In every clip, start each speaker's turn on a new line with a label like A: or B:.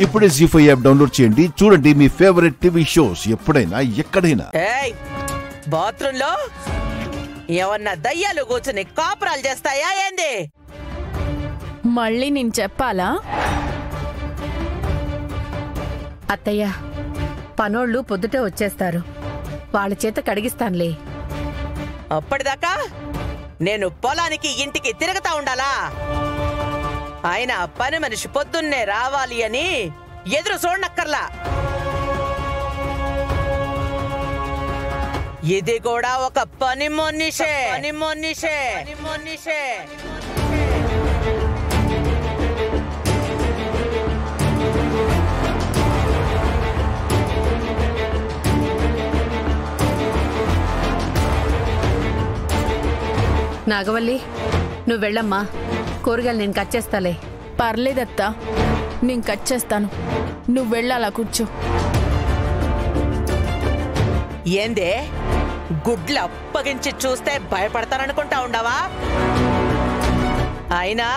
A: ఇప్పుడే జీ5 app download చేయండి. చూడండి మీ ఫేవరెట్ టీవీ షోస్ ఎప్పుడైనా ఎక్కడైనా.
B: బాత్రూమ్ లో ఏమన్నా దయ్యాలు కూర్చుని కాపురాలు చేస్తాయా ఏంది?
C: మళ్ళీ నేను చెప్పాలా?
D: అత్తయ్య, పనోళ్ళు పొద్దుటే వచ్చేస్తారు, వాళ్ళ చేత కడిగిస్తానులే.
B: అప్పటిదాకా నేను పొలానికి ఇంటికి తిరుగుతా ఉండాలా? ఆయన పని మనిషి పొద్దున్నే రావాలి అని ఎదురు చూడనక్కర్లా. ఇది కూడా ఒక పని మనిషే.
D: నాగవల్లి, నువ్వు వెళ్ళమ్మా, కూరగాయలు నేను కట్ చేస్తాలే.
C: పర్లేదత్తా, నేను కట్ చేస్తాను, నువ్వు వెళ్ళాలా కూర్చో.
B: ఏందే గుడ్లు అప్పగించి చూస్తే భయపడతాననుకుంటా ఉండవా? అయినా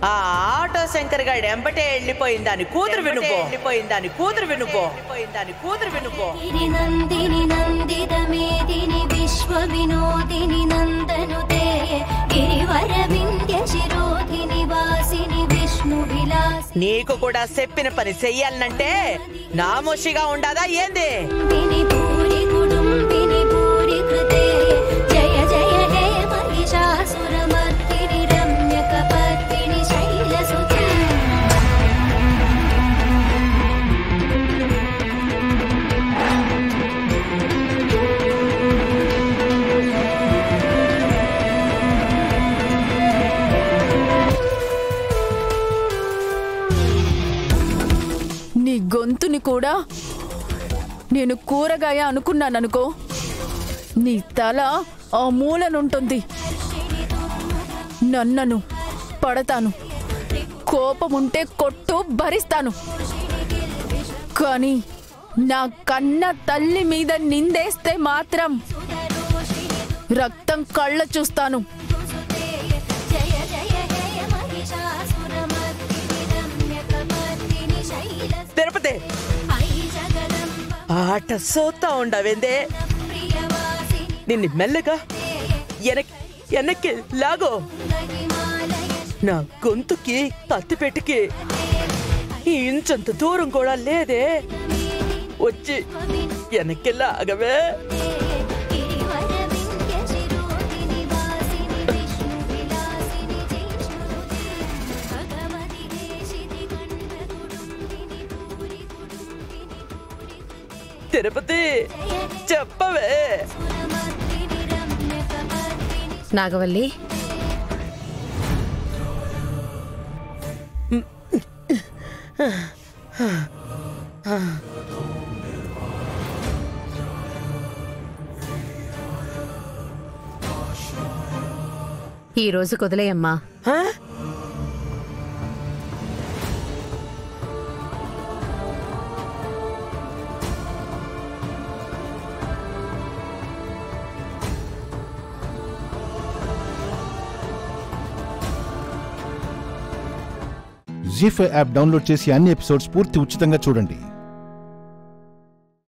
B: ఆ ఆటో శంకర్ గారి ఎంబటే వెళ్ళిపోయిందాని కూతురు వినుపో.
E: నందిని నందితమేదిని విశ్వ వినోదిని నందనుతే గిరివర వింధ్య శిరోధిని వాసిని విష్ణు విలాసి.
B: నీకు కూడా చెప్పిన పని చెయ్యాలంటే నామోషిగా ఉండాదా ఏంది?
E: పూరి కుటుంబిని పూరి కృతే జయ జయ హే మహిషాసురమర్దిని రమ్యక పద్మిని శైలసుతే.
C: నీ గొంతుని కూడా నేను కూరగాయ అనుకున్నాననుకో, నీ తల ఆ మూలనుంటుంది. నన్నను పడతాను, కోపముంటే కొట్టు భరిస్తాను, కానీ నా కన్న తల్లి మీద నిందేస్తే మాత్రం రక్తం కళ్ళ చూస్తాను.
B: తిరుపతి ఆట సోతా ఉండవేందే? నిన్ను మెల్లగా వెనక్కి లాగో. నా గొంతుకి కత్తిపెట్టికి ఇంచంత దూరం కూడా లేదే, వచ్చి వెనక్కి లాగవే. తిరుపతి చెప్పవే.
D: నాగవల్లి, ఈ రోజు కుదలేయమ్మా.
A: జీ5 యాప్ డౌన్లోడ్ చేసి అన్ని ఎపిసోడ్స్ పూర్తి ఉచితంగా చూడండి.